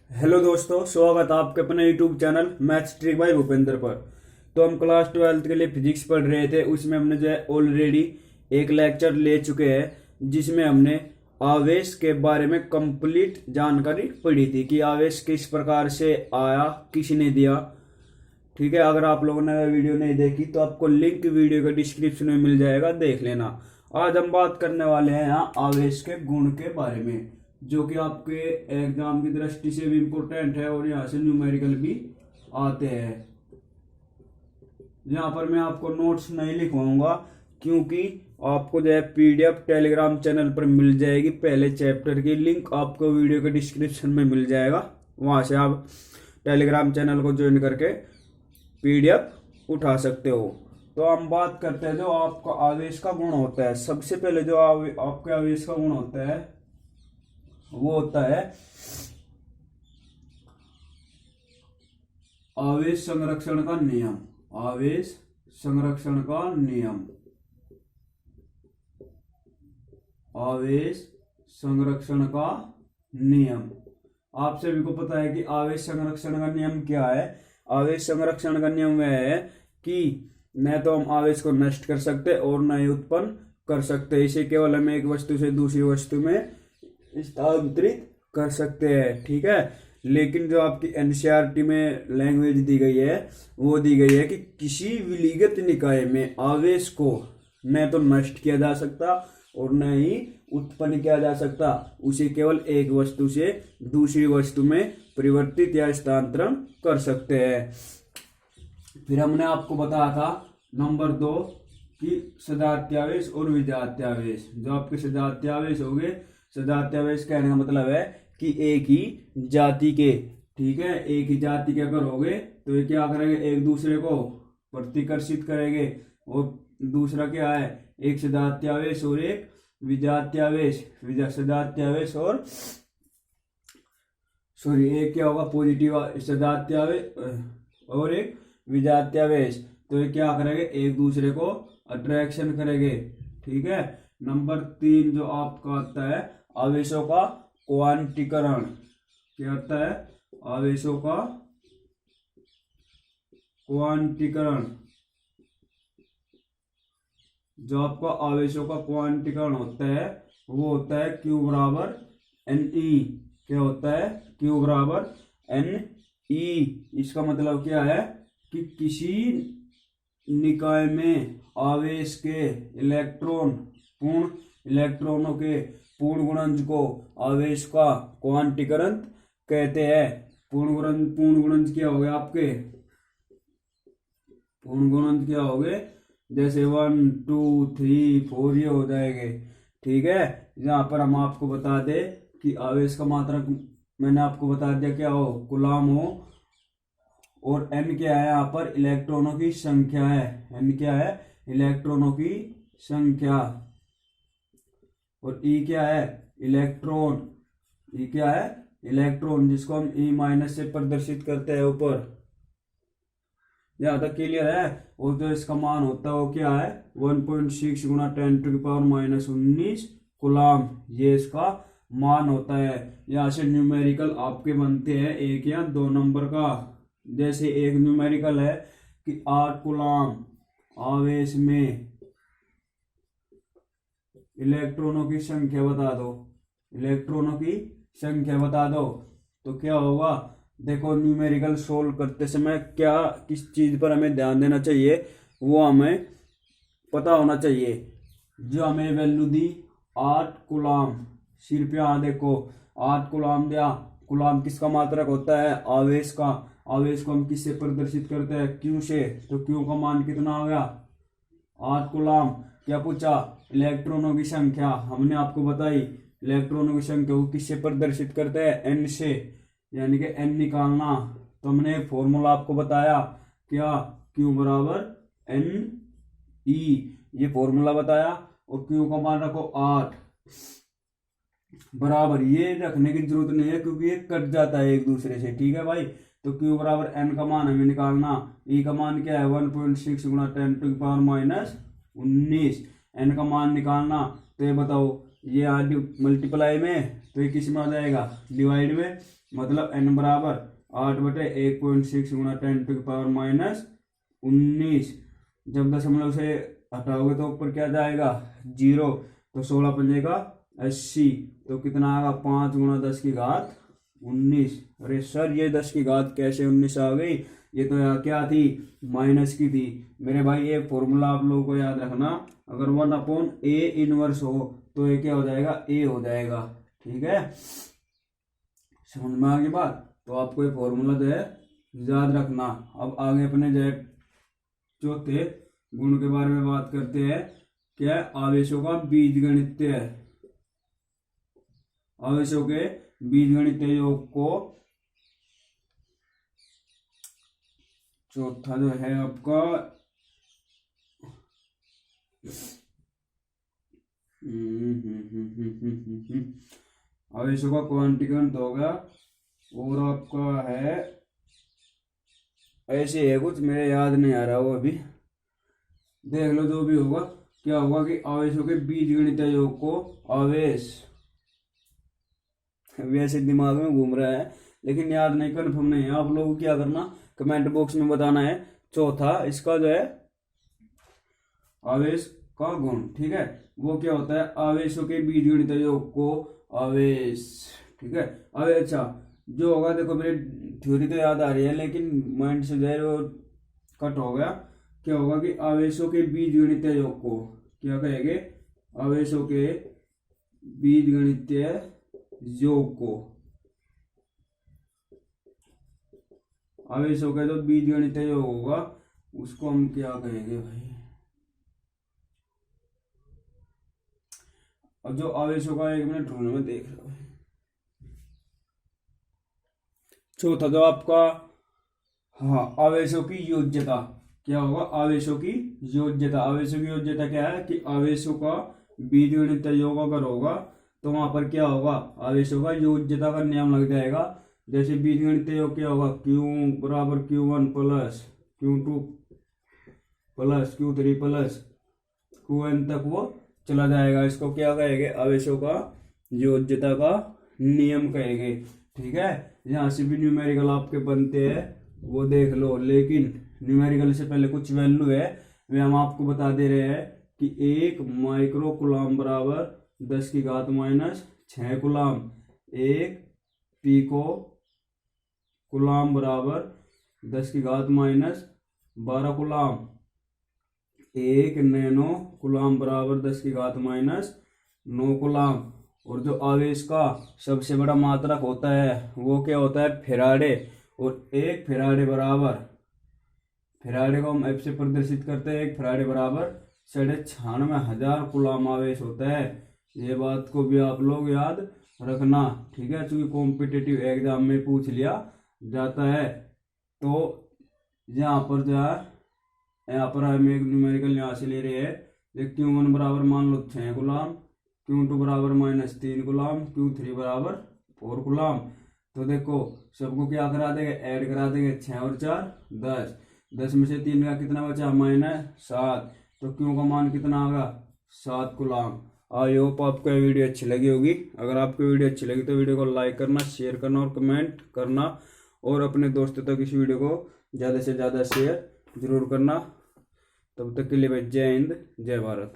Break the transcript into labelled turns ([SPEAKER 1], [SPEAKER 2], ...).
[SPEAKER 1] Hello दोस्तों, स्वागत है आपके अपने YouTube channel maths trick bye Bhupendra पर। तो हम क्लास 12th के लिए फिजिक्स पढ़ रहे थे। उसमें हमने जो है ऑलरेडी एक लेक्चर ले चुके हैं जिसमें हमने आवेश के बारे में कंप्लीट जानकारी पढ़ी थी कि आवेश किस प्रकार से आया, किसने दिया। ठीक है, अगर आप लोगों ने वीडियो नहीं देखी तो आपको लिंक वीडियो के डिस्क्रिप्शन में मिल जाएगा, देख लेना। आज हम बात करने वाले हैं यहाँ आवेश के गुण के बारे में, जो कि आपके एग्जाम की दृष्टि से भी इम्पोर्टेंट है और यहाँ से न्यूमेरिकल भी आते हैं। यहाँ पर मैं आपको नोट्स नहीं लिखवाऊंगा क्योंकि आपको जो है पीडीएफ टेलीग्राम चैनल पर मिल जाएगी। पहले चैप्टर की लिंक आपको वीडियो के डिस्क्रिप्शन में मिल जाएगा, वहां से आप टेलीग्राम चैनल को ज्वाइन करके पीडीएफ उठा सकते हो। तो हम बात करते हैं जो आपका आवेश का गुण होता है। सबसे पहले जो आपके आवेश का गुण होता है वो होता है आवेश संरक्षण का नियम। आवेश संरक्षण का नियम, आवेश संरक्षण का नियम। आप सभी को पता है कि आवेश संरक्षण का नियम क्या है। आवेश संरक्षण का नियम वह है कि न तो हम आवेश को नष्ट कर सकते और न ही उत्पन्न कर सकते। इसे केवल हम एक वस्तु से दूसरी वस्तु में स्थानांतरित कर सकते हैं। ठीक है, लेकिन जो आपकी एनसीईआरटी में लैंग्वेज दी गई है वो दी गई है कि किसी विलिगत निकाय में आवेश को न तो नष्ट किया जा सकता और न ही उत्पन्न किया जा सकता। उसे केवल एक वस्तु से दूसरी वस्तु में परिवर्तित या स्थानांतरण कर सकते हैं। फिर हमने आपको बताया था नंबर 2 कि सजातीयावेश और विजातीयावेश। जो आपके सजातीयावेश हो गए, सजातीयावेश कहने का मतलब है कि एक ही जाति के, ठीक है, एक ही जाति के अगर हो गए तो ये क्या करेंगे, एक दूसरे को प्रतिकर्षित करेंगे। और दूसरा क्या है, एक सजातीयावेश और एक विजातीयावेश। सजातीयावेश और एक क्या होगा, पॉजिटिव सजातीयावेश और एक विजातीयावेश। तो ये क्या करेंगे, एक दूसरे को अट्रैक्शन करेंगे। ठीक है। नंबर 3 जो आपका आता है आवेशों का क्वांटीकरण। क्या आता है, आवेशों का क्वांटीकरण। जो आपका आवेशों का क्वांटीकरण होता है वो होता है Q बराबर NE। क्या होता है, Q बराबर NE। इसका मतलब क्या है कि किसी निकाय में आवेश के इलेक्ट्रॉन, पूर्ण इलेक्ट्रॉनों के पूर्ण गुणज को आवेश का क्वांटीकरण कहते हैं। पूर्ण गुणज क्या हो गए आपके, पूर्ण गुणज क्या हो गए, जैसे 1 2 3 4 ये हो जाएंगे। ठीक है, यहाँ पर हम आपको बता दें कि आवेश का मात्रक मैंने आपको बता दिया क्या हो, कूलम हो। और n क्या है, यहाँ पर इलेक्ट्रॉनों की संख्या है। n क्या है, इलेक्ट्रॉनों की संख्या। और E क्या है, इलेक्ट्रॉन। E क्या है, इलेक्ट्रॉन, जिसको हम E माइनस से प्रदर्शित करते हैं ऊपर। यहाँ तक क्लियर है। और जो इसका मान होता है वो क्या है, 1.6 गुना 10⁻⁻19 कूलम। ये इसका मान होता है। यहाँ से न्यूमेरिकल आपके बनते हैं 1 या 2 नंबर का। जैसे एक न्यूमेरिकल है कि 8 कूलम आवेश में इलेक्ट्रॉनों की संख्या बता दो, इलेक्ट्रॉनों की संख्या बता दो। तो क्या होगा, देखो न्यूमेरिकल सोल्व करते समय क्या किस चीज पर हमें ध्यान देना चाहिए वो हमें पता होना चाहिए। जो हमें वैल्यू दी 8 कूलम, सिर्फ यहाँ देखो 8 कूलम दिया। कूलम किसका मात्रक होता है, आवेश का। आवेश को हम किससे प्रदर्शित करते हैं, Q से। तो Q का मान कितना आ गया, 8 कूलम। क्या पूछा, इलेक्ट्रॉनों की संख्या हमने आपको बताई। इलेक्ट्रॉनों की संख्या को किससे प्रदर्शित करते हैं, N से, यानी कि N निकालना। तो हमने फॉर्मूला आपको बताया क्या, Q बराबर NE, ये फॉर्मूला बताया। और Q का मान रखो 8 बराबर, ये रखने की जरूरत नहीं है क्योंकि ये कट जाता है एक दूसरे से। ठीक है भाई, तो Q बराबर N का मान हमें निकालना। E का मान क्या है, 1.6 गुना 10⁻⁻19। N का मान निकालना। तो ये बताओ, ये आज मल्टीप्लाई में तो ये किस में आ जाएगा, डिवाइड में, मतलब n बराबर 8/1.6 गुणा 10⁻⁻19। जब दशमलव से हटाओगे तो ऊपर क्या जाएगा 0, तो 16×5 = 80, तो कितना आएगा 5 गुणा 10⁻19। अरे सर ये 10 कैसे 19 आ गई, ये तो यहाँ क्या थी, माइनस की थी। मेरे भाई ये फॉर्मूला आप लोगों को याद रखना, अगर 1/a इनवर्स हो तो ये क्या हो जाएगा, a हो जाएगा। ठीक है, समझ में आ गई बात। तो आपको ये फॉर्मूला जो है याद रखना। अब आगे अपने जो है चौथे गुण के बारे में बात करते हैं। क्या है, आवेशों का बीजगणित है। आवेशों के बीजगणित योग को चौथा जो है आपका आवेशों का क्वांटीकरण हो गया। और आपका है ऐसे है कुछ, मेरे याद नहीं आ रहा वो अभी, देख लो जो भी होगा। क्या होगा कि आवेशों के बीजगणित योग को आवेश, वैसे दिमाग में घूम रहा है लेकिन याद नहीं, कन्फर्म नहीं है। आप लोगों को क्या करना, कमेंट बॉक्स में बताना है। चौथा इसका जो है आवेश का गुण, ठीक है, वो क्या होता है, आवेशों के बीजगणित योग को आवेश। ठीक है, अब अच्छा जो होगा, देखो मेरी थ्योरी तो याद आ रही है लेकिन माइंड से जो है वो कट हो गया। क्या होगा कि आवेशों के बीजगणित योग को क्या कहेंगे, आवेशों के बीजगणित योग को, आवेशों का जो बीजगणित योग होगा उसको हम क्या कहेंगे भाई। अब जो आवेशों का, 1 मिनट रूल में देख रहा हूं। चौथा जो आपका, हाँ, आवेशों की योज्यता। क्या होगा, आवेशों की योज्यता। आवेशों की योज्यता क्या है कि आवेशों का बीजगणित योग अगर होगा तो वहां पर क्या होगा, आवेशों का योज्यता का नियम लग जाएगा। जैसे बीजगणित योग क्या होगा, Q बराबर Q1 plus Q2 plus Q3 plus Qn तक वो चला जाएगा। इसको क्या कहेंगे, आवेशों का योज्यता का नियम कहेंगे। ठीक है, यहाँ से भी न्यूमेरिकल आपके बनते हैं वो देख लो, लेकिन न्यूमेरिकल से पहले कुछ वैल्यू है वे हम आपको बता दे रहे हैं कि 1 माइक्रो कूलम बराबर 10⁻⁻6 कूलम, 1 पीको कूलम बराबर 10⁻12 कूलम, 1 नैनो कूलम बराबर 10⁻9 कूलम। और जो आवेश का सबसे बड़ा मात्रक होता है वो क्या होता है, फेराडे। और 1 फेराडे बराबर, फेराडे को हम F से प्रदर्शित करते हैं, 1 फेराडे बराबर 96,000 कूलम आवेश होता है। ये बात को भी आप लोग याद रखना। ठीक है, क्योंकि कॉम्पिटिटिव एग्जाम में पूछ लिया जाता है। तो यहाँ पर जो है, यहाँ पर हम एक न्यूमेरिकल यहाँ से ले रहे हैं। Q1 बराबर मान लो 6 कूलम, Q2 बराबर -3 कूलम, Q3 बराबर 4 कूलम। तो देखो सबको क्या करा देंगे, ऐड करा देंगे, 6 और 4 10, 10 में से 3 का कितना बचा, -7। तो Q का मान कितना आएगा, 7 कूलम। आई होप आपको ये वीडियो अच्छी लगी होगी। अगर आपको वीडियो अच्छी लगी तो वीडियो को लाइक करना, शेयर करना और कमेंट करना, और अपने दोस्तों तक इस वीडियो को ज़्यादा से ज़्यादा शेयर जरूर करना। तब तक के लिए भाई जय हिंद, जय भारत।